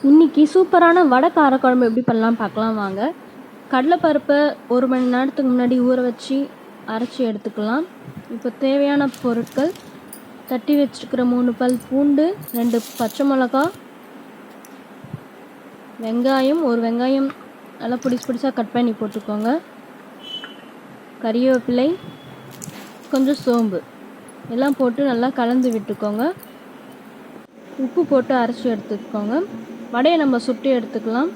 இன்னைக்கு சூப்பரான வடை காரக்குழம்பு எப்படி பண்ணலாம் பார்க்கலாம் வாங்க. கடலைப்பருப்பை 1 மணி நேரத்துக்கு முன்னாடி ஊற வச்சு அரைச்சி எடுத்துக்கலாம். இப்போ தேவையான பொருட்கள்: தட்டி வச்சுருக்கிற 3 பல் பூண்டு, 2 பச்சை மிளகா, வெங்காயம், ஒரு வெங்காயம் நல்லா பொடிசாக கட் பண்ணி போட்டுக்கோங்க, கறிவேப்பிலை, கொஞ்சம் சோம்பு எல்லாம் போட்டு நல்லா கலந்து விட்டுக்கோங்க. உப்பு போட்டு அரைச்சி எடுத்துக்கோங்க. வடையை நம்ம சுட்டு எடுத்துக்கலாம்.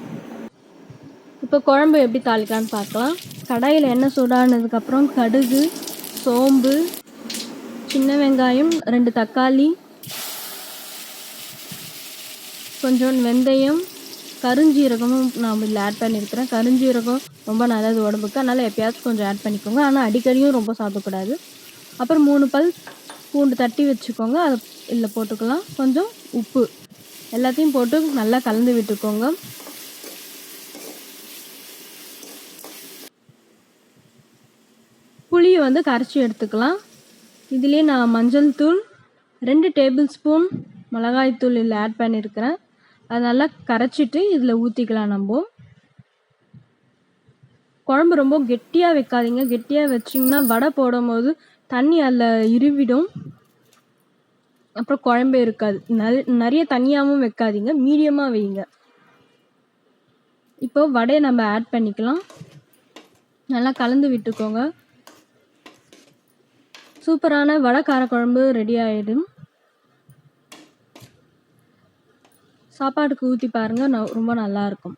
இப்போ குழம்பு எப்படி தாளிக்கலான்னு பார்க்கலாம். கடாயில் எண்ணெய் சூடானதுக்கப்புறம் கடுகு, சோம்பு, சின்ன வெங்காயம், 2 தக்காளி, கொஞ்சம் வெந்தயம், கருஞ்சீரகமும் நான் இதில் ஆட் பண்ணியிருக்கிறேன். கருஞ்சீரகம் ரொம்ப நல்லது உடம்புக்கு, அதனால் எப்பயாச்சும் கொஞ்சம் ஆட் பண்ணிக்கோங்க, ஆனால் அடிக்கடியும் ரொம்ப சாப்பிடக்கூடாது. அப்புறம் 3 பல் பூண்டு தட்டி வச்சுக்கோங்க, அதை இதில் போட்டுக்கலாம். கொஞ்சம் உப்பு எல்லாத்தையும் போட்டு நல்லா கலந்து விட்டுக்கோங்க. புளியை கரைச்சி எடுத்துக்கலாம். இதுலேயே நான் மஞ்சள் தூள், 2 டேபிள் ஸ்பூன் மிளகாய் தூள் இதில் ஆட் பண்ணியிருக்கிறேன். அது நல்லா கரைச்சிட்டு இதில் ஊற்றிக்கலாம். நம்ம குழம்பு ரொம்ப கெட்டியாக வைக்காதீங்க. கெட்டியாக வச்சிங்கன்னா வடை போடும் போது தண்ணி அதில் இருவிடும், அப்புறம் குழம்பே இருக்காது. நிறைய தண்ணியாகவும் வைக்காதீங்க, மீடியமாக வைங்க. இப்போ வடையை நம்ம ஆட் பண்ணிக்கலாம். நல்லா கலந்து விட்டுக்கோங்க. சூப்பரான வடை காரக்குழம்பு ரெடி ஆகிடும். சாப்பாட்டுக்கு ஊற்றி பாருங்கள், ரொம்ப நல்லாயிருக்கும்.